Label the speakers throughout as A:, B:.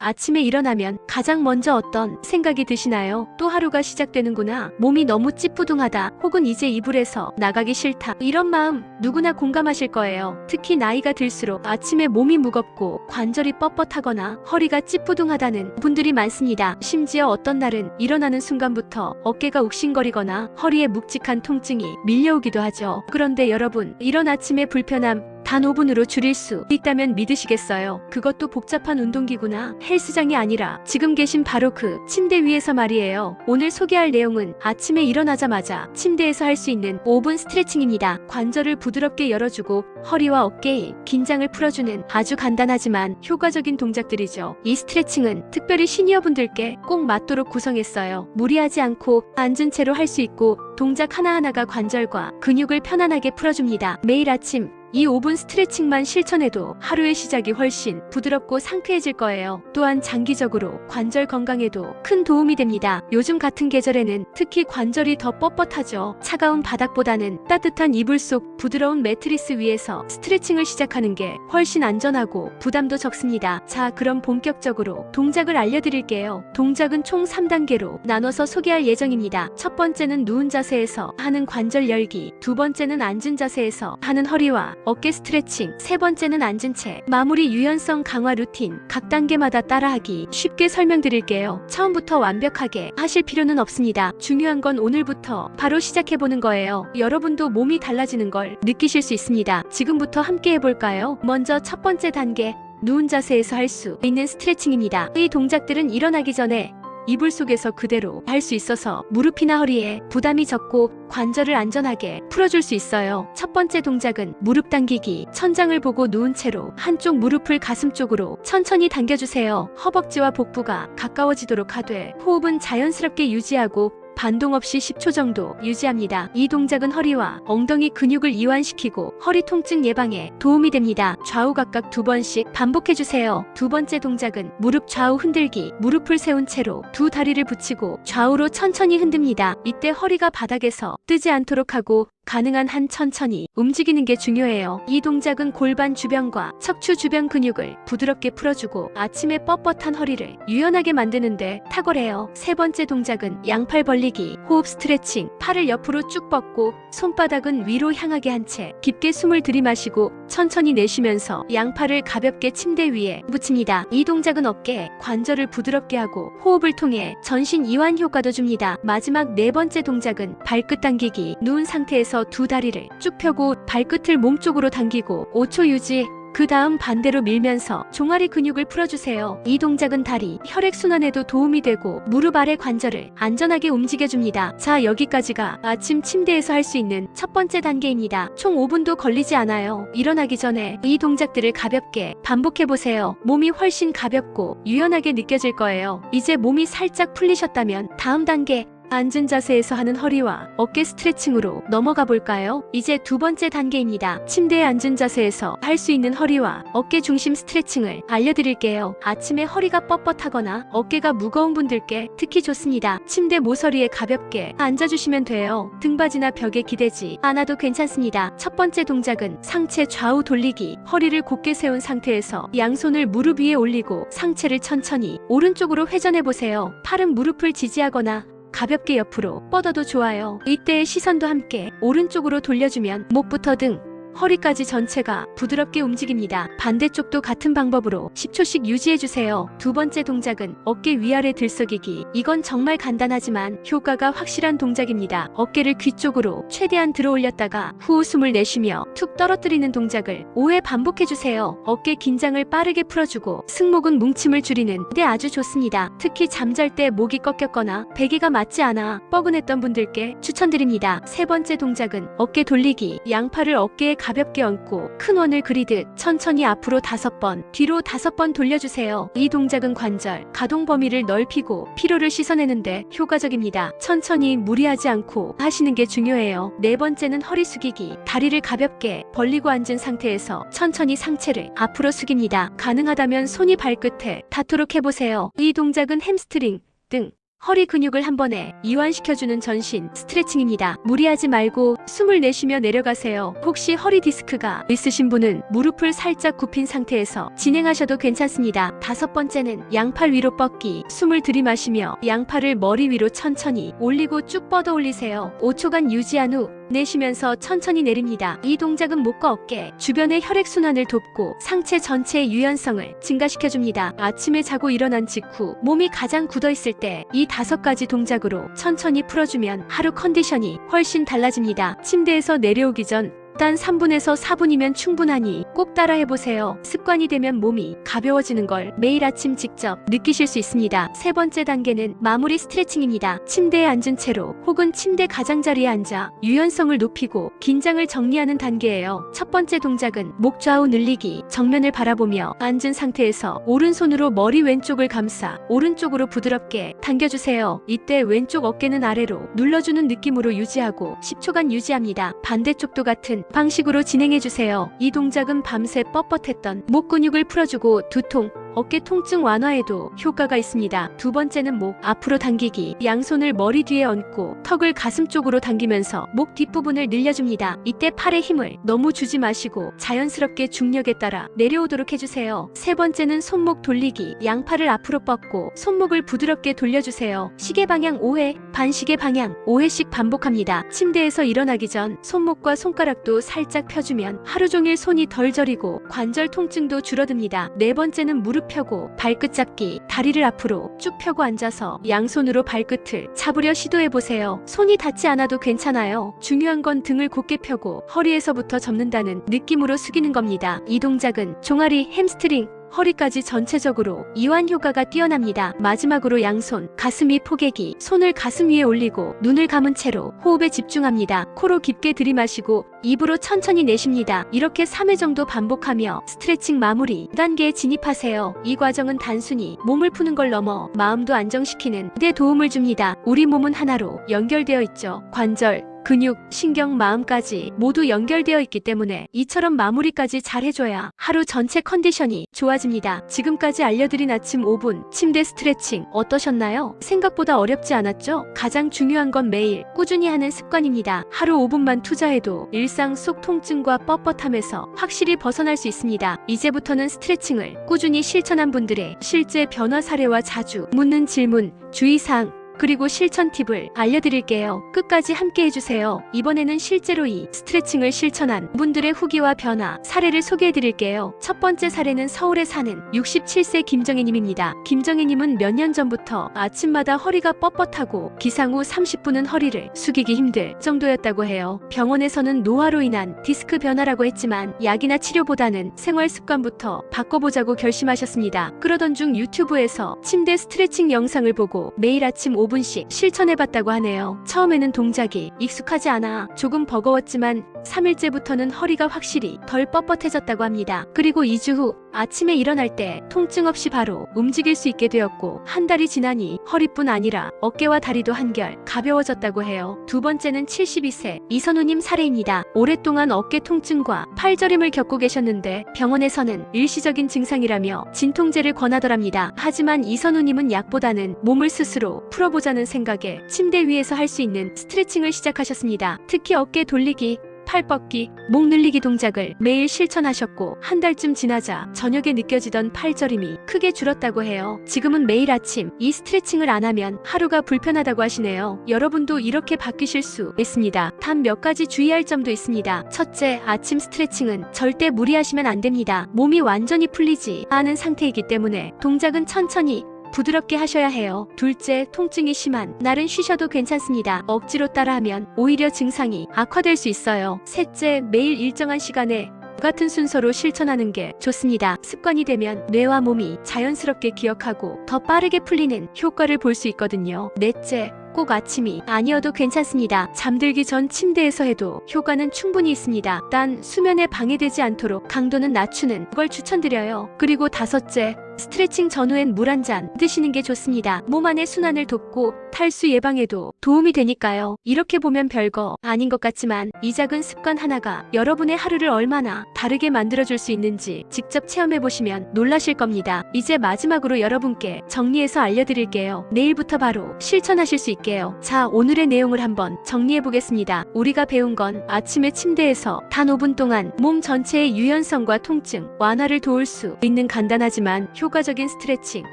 A: 아침에 일어나면 가장 먼저 어떤 생각이 드시나요? 또 하루가 시작되는구나. 몸이 너무 찌뿌둥하다. 혹은 이제 이불에서 나가기 싫다. 이런 마음 누구나 공감하실 거예요. 특히 나이가 들수록 아침에 몸이 무겁고 관절이 뻣뻣하거나 허리가 찌뿌둥하다는 분들이 많습니다. 심지어 어떤 날은 일어나는 순간부터 어깨가 욱신거리거나 허리에 묵직한 통증이 밀려오기도 하죠. 그런데 여러분, 이런 아침의 불편함 단 5분으로 줄일 수 있다면 믿으시겠어요? 그것도 복잡한 운동기구나 헬스장이 아니라 지금 계신 바로 그 침대 위에서 말이에요. 오늘 소개할 내용은 아침에 일어나자마자 침대에서 할 수 있는 5분 스트레칭입니다. 관절을 부드럽게 열어주고 허리와 어깨의 긴장을 풀어주는 아주 간단하지만 효과적인 동작들이죠. 이 스트레칭은 특별히 시니어분들께 꼭 맞도록 구성했어요. 무리하지 않고 앉은 채로 할 수 있고 동작 하나하나가 관절과 근육을 편안하게 풀어줍니다. 매일 아침 이 5분 스트레칭만 실천해도 하루의 시작이 훨씬 부드럽고 상쾌해질 거예요. 또한 장기적으로 관절 건강에도 큰 도움이 됩니다. 요즘 같은 계절에는 특히 관절이 더 뻣뻣하죠. 차가운 바닥보다는 따뜻한 이불 속 부드러운 매트리스 위에서 스트레칭을 시작하는 게 훨씬 안전하고 부담도 적습니다. 자, 그럼 본격적으로 동작을 알려드릴게요. 동작은 총 3단계로 나눠서 소개할 예정입니다. 첫 번째는 누운 자세에서 하는 관절 열기, 두 번째는 앉은 자세에서 하는 허리와 어깨 스트레칭, 세 번째는 앉은 채 마무리 유연성 강화 루틴. 각 단계마다 따라하기 쉽게 설명드릴게요. 처음부터 완벽하게 하실 필요는 없습니다. 중요한 건 오늘부터 바로 시작해보는 거예요. 여러분도 몸이 달라지는 걸 느끼실 수 있습니다. 지금부터 함께 해볼까요? 먼저 첫 번째 단계, 누운 자세에서 할 수 있는 스트레칭입니다. 이 동작들은 일어나기 전에 이불 속에서 그대로 할 수 있어서 무릎이나 허리에 부담이 적고 관절을 안전하게 풀어줄 수 있어요. 첫 번째 동작은 무릎 당기기. 천장을 보고 누운 채로 한쪽 무릎을 가슴 쪽으로 천천히 당겨주세요. 허벅지와 복부가 가까워지도록 하되 호흡은 자연스럽게 유지하고 반동 없이 10초 정도 유지합니다. 이 동작은 허리와 엉덩이 근육을 이완시키고 허리 통증 예방에 도움이 됩니다. 좌우 각각 2번씩 반복해주세요. 두 번째 동작은 무릎 좌우 흔들기. 무릎을 세운 채로 두 다리를 붙이고 좌우로 천천히 흔듭니다. 이때 허리가 바닥에서 뜨지 않도록 하고 가능한 한 천천히 움직이는 게 중요해요. 이 동작은 골반 주변과 척추 주변 근육을 부드럽게 풀어주고 아침에 뻣뻣한 허리를 유연하게 만드는데 탁월해요. 세 번째 동작은 양팔 벌리기. 호흡 스트레칭. 팔을 옆으로 쭉 뻗고 손바닥은 위로 향하게 한 채 깊게 숨을 들이마시고 천천히 내쉬면서 양팔을 가볍게 침대 위에 붙입니다. 이 동작은 어깨, 관절을 부드럽게 하고 호흡을 통해 전신 이완 효과도 줍니다. 마지막 네 번째 동작은 발끝 당기기. 누운 상태에서 두 다리를 쭉 펴고 발끝을 몸쪽으로 당기고 5초 유지. 그 다음 반대로 밀면서 종아리 근육을 풀어주세요. 이 동작은 다리, 혈액순환에도 도움이 되고 무릎 아래 관절을 안전하게 움직여줍니다. 자, 여기까지가 아침 침대에서 할 수 있는 첫 번째 단계입니다. 총 5분도 걸리지 않아요. 일어나기 전에 이 동작들을 가볍게 반복해보세요. 몸이 훨씬 가볍고 유연하게 느껴질 거예요. 이제 몸이 살짝 풀리셨다면 다음 단계, 앉은 자세에서 하는 허리와 어깨 스트레칭으로 넘어가 볼까요? 이제 두 번째 단계입니다. 침대에 앉은 자세에서 할 수 있는 허리와 어깨 중심 스트레칭을 알려드릴게요. 아침에 허리가 뻣뻣하거나 어깨가 무거운 분들께 특히 좋습니다. 침대 모서리에 가볍게 앉아주시면 돼요. 등받이나 벽에 기대지 않아도 괜찮습니다. 첫 번째 동작은 상체 좌우 돌리기. 허리를 곧게 세운 상태에서 양손을 무릎 위에 올리고 상체를 천천히 오른쪽으로 회전해보세요. 팔은 무릎을 지지하거나 가볍게 옆으로 뻗어도 좋아요. 이때의 시선도 함께 오른쪽으로 돌려주면 목부터 등, 허리까지 전체가 부드럽게 움직입니다. 반대쪽도 같은 방법으로 10초씩 유지해주세요. 두 번째 동작은 어깨 위아래 들썩이기. 이건 정말 간단하지만 효과가 확실한 동작입니다. 어깨를 귀 쪽으로 최대한 들어 올렸다가 후 숨을 내쉬며 툭 떨어뜨리는 동작을 5회 반복해주세요. 어깨 긴장을 빠르게 풀어주고 승모근 뭉침을 줄이는 데 아주 좋습니다. 특히 잠잘 때 목이 꺾였거나 베개가 맞지 않아 뻐근했던 분들께 추천드립니다. 세 번째 동작은 어깨 돌리기. 양팔을 어깨에 가볍게 얹고 큰 원을 그리듯 천천히 앞으로 5번, 뒤로 5번 돌려주세요. 이 동작은 관절, 가동 범위를 넓히고 피로를 씻어내는데 효과적입니다. 천천히 무리하지 않고 하시는 게 중요해요. 네 번째는 허리 숙이기. 다리를 가볍게 벌리고 앉은 상태에서 천천히 상체를 앞으로 숙입니다. 가능하다면 손이 발끝에 닿도록 해보세요. 이 동작은 햄스트링, 등, 허리 근육을 한 번에 이완시켜주는 전신 스트레칭입니다. 무리하지 말고 숨을 내쉬며 내려가세요. 혹시 허리 디스크가 있으신 분은 무릎을 살짝 굽힌 상태에서 진행하셔도 괜찮습니다. 5번째는 양팔 위로 뻗기. 숨을 들이마시며 양팔을 머리 위로 천천히 올리고 쭉 뻗어 올리세요. 5초간 유지한 후 내쉬면서 천천히 내립니다. 이 동작은 목과 어깨 주변의 혈액순환을 돕고 상체 전체의 유연성을 증가시켜줍니다. 아침에 자고 일어난 직후 몸이 가장 굳어있을 때 이 5가지 동작으로 천천히 풀어주면 하루 컨디션이 훨씬 달라집니다. 침대에서 내려오기 전 단 3분에서 4분이면 충분하니 꼭 따라해보세요. 습관이 되면 몸이 가벼워지는 걸 매일 아침 직접 느끼실 수 있습니다. 3번째 단계는 마무리 스트레칭입니다. 침대에 앉은 채로 혹은 침대 가장자리에 앉아 유연성을 높이고 긴장을 정리하는 단계예요. 첫 번째 동작은 목 좌우 늘리기. 정면을 바라보며 앉은 상태에서 오른손으로 머리 왼쪽을 감싸 오른쪽으로 부드럽게 당겨주세요. 이때 왼쪽 어깨는 아래로 눌러주는 느낌으로 유지하고 10초간 유지합니다. 반대쪽도 같은 방식으로 진행해주세요. 이 동작은 밤새 뻣뻣했던 목 근육을 풀어주고 두통, 어깨 통증 완화에도 효과가 있습니다. 2번째는 목 앞으로 당기기. 양손을 머리 뒤에 얹고 턱을 가슴 쪽으로 당기면서 목 뒷부분을 늘려줍니다. 이때 팔에 힘을 너무 주지 마시고 자연스럽게 중력에 따라 내려오도록 해주세요. 3번째는 손목 돌리기. 양팔을 앞으로 뻗고 손목을 부드럽게 돌려주세요. 시계 방향 5회, 반시계 방향 5회씩 반복합니다. 침대에서 일어나기 전 손목과 손가락도 살짝 펴주면 하루 종일 손이 덜 저리고 관절 통증도 줄어듭니다. 4번째는 무릎 펴고 발끝 잡기. 다리를 앞으로 쭉 펴고 앉아서 양손으로 발끝을 잡으려 시도해보세요. 손이 닿지 않아도 괜찮아요. 중요한 건 등을 곧게 펴고 허리에서부터 접는다는 느낌으로 숙이는 겁니다. 이 동작은 종아리, 햄스트링, 허리까지 전체적으로 이완 효과가 뛰어납니다. 마지막으로 양손, 가슴 위 포개기. 손을 가슴 위에 올리고 눈을 감은 채로 호흡에 집중합니다. 코로 깊게 들이마시고 입으로 천천히 내쉽니다. 이렇게 3회 정도 반복하며 스트레칭 마무리 단계에 진입하세요. 이 과정은 단순히 몸을 푸는 걸 넘어 마음도 안정시키는 데 도움을 줍니다. 우리 몸은 하나로 연결되어 있죠. 관절, 근육, 신경, 마음까지 모두 연결되어 있기 때문에 이처럼 마무리까지 잘 해줘야 하루 전체 컨디션이 좋아집니다. 지금까지 알려드린 아침 5분 침대 스트레칭 어떠셨나요? 생각보다 어렵지 않았죠? 가장 중요한 건 매일 꾸준히 하는 습관입니다. 하루 5분만 투자해도 일상 속 통증과 뻣뻣함에서 확실히 벗어날 수 있습니다. 이제부터는 스트레칭을 꾸준히 실천한 분들의 실제 변화 사례와 자주 묻는 질문, 주의사항, 그리고 실천 팁을 알려드릴게요. 끝까지 함께 해주세요. 이번에는 실제로 이 스트레칭을 실천한 분들의 후기와 변화, 사례를 소개해드릴게요. 첫 번째 사례는 서울에 사는 67세 김정혜님입니다. 김정혜님은 몇 년 전부터 아침마다 허리가 뻣뻣하고 기상 후 30분은 허리를 숙이기 힘들 정도였다고 해요. 병원에서는 노화로 인한 디스크 변화라고 했지만 약이나 치료보다는 생활 습관부터 바꿔보자고 결심하셨습니다. 그러던 중 유튜브에서 침대 스트레칭 영상을 보고 매일 아침 5분씩 실천해봤다고 하네요. 처음에는 동작이 익숙하지 않아 조금 버거웠지만 3일째부터는 허리가 확실히 덜 뻣뻣해졌다고 합니다. 그리고 2주 후 아침에 일어날 때 통증 없이 바로 움직일 수 있게 되었고 한 달이 지나니 허리뿐 아니라 어깨와 다리도 한결 가벼워졌다고 해요. 두 번째는 72세 이선우님 사례입니다. 오랫동안 어깨 통증과 팔저림을 겪고 계셨는데 병원에서는 일시적인 증상이라며 진통제를 권하더랍니다. 하지만 이선우님은 약보다는 몸을 스스로 풀어보자는 생각에 침대 위에서 할 수 있는 스트레칭을 시작하셨습니다. 특히 어깨 돌리기, 팔 뻗기, 목 늘리기 동작을 매일 실천하셨고 한 달쯤 지나자 저녁에 느껴지던 팔저림이 크게 줄었다고 해요. 지금은 매일 아침 이 스트레칭을 안 하면 하루가 불편하다고 하시네요. 여러분도 이렇게 바뀌실 수 있습니다. 단 몇 가지 주의할 점도 있습니다. 첫째, 아침 스트레칭은 절대 무리하시면 안 됩니다. 몸이 완전히 풀리지 않은 상태이기 때문에 동작은 천천히 부드럽게 하셔야 해요. 둘째, 통증이 심한 날은 쉬셔도 괜찮습니다. 억지로 따라하면 오히려 증상이 악화될 수 있어요. 셋째, 매일 일정한 시간에 같은 순서로 실천하는 게 좋습니다. 습관이 되면 뇌와 몸이 자연스럽게 기억하고 더 빠르게 풀리는 효과를 볼 수 있거든요. 넷째, 꼭 아침이 아니어도 괜찮습니다. 잠들기 전 침대에서 해도 효과는 충분히 있습니다. 단 수면에 방해되지 않도록 강도는 낮추는 걸 추천드려요. 그리고 다섯째, 스트레칭 전후엔 물 한 잔 드시는 게 좋습니다. 몸 안의 순환을 돕고 탈수 예방에도 도움이 되니까요. 이렇게 보면 별거 아닌 것 같지만 이 작은 습관 하나가 여러분의 하루를 얼마나 다르게 만들어줄 수 있는지 직접 체험해보시면 놀라실 겁니다. 이제 마지막으로 여러분께 정리해서 알려드릴게요. 내일부터 바로 실천하실 수 있게요. 자, 오늘의 내용을 한번 정리해보겠습니다. 우리가 배운 건 아침에 침대에서 단 5분 동안 몸 전체의 유연성과 통증 완화를 도울 수 있는 간단하지만 효과적인 스트레칭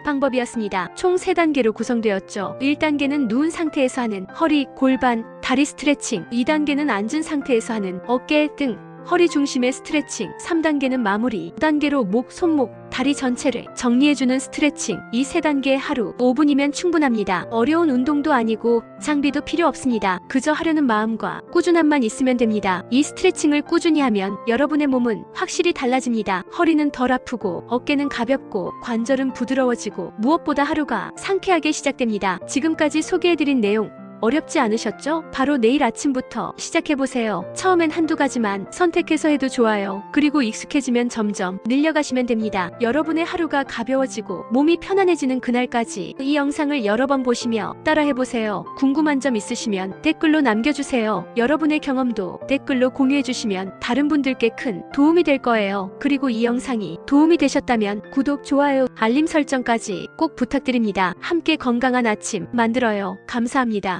A: 방법이었습니다. 총 3단계로 구성되었죠. 1단계는 누운 상태에서 하는 허리, 골반, 다리 스트레칭, 2단계는 앉은 상태에서 하는 어깨, 등, 허리 중심의 스트레칭, 3단계는 마무리 5단계로 목, 손목, 다리 전체를 정리해주는 스트레칭. 이 3단계 하루 5분이면 충분합니다. 어려운 운동도 아니고 장비도 필요 없습니다. 그저 하려는 마음과 꾸준함만 있으면 됩니다. 이 스트레칭을 꾸준히 하면 여러분의 몸은 확실히 달라집니다. 허리는 덜 아프고 어깨는 가볍고 관절은 부드러워지고 무엇보다 하루가 상쾌하게 시작됩니다. 지금까지 소개해드린 내용 어렵지 않으셨죠? 바로 내일 아침부터 시작해보세요. 처음엔 한두 가지만 선택해서 해도 좋아요. 그리고 익숙해지면 점점 늘려가시면 됩니다. 여러분의 하루가 가벼워지고 몸이 편안해지는 그날까지 이 영상을 여러 번 보시며 따라해보세요. 궁금한 점 있으시면 댓글로 남겨주세요. 여러분의 경험도 댓글로 공유해주시면 다른 분들께 큰 도움이 될 거예요. 그리고 이 영상이 도움이 되셨다면 구독, 좋아요, 알림 설정까지 꼭 부탁드립니다. 함께 건강한 아침 만들어요. 감사합니다.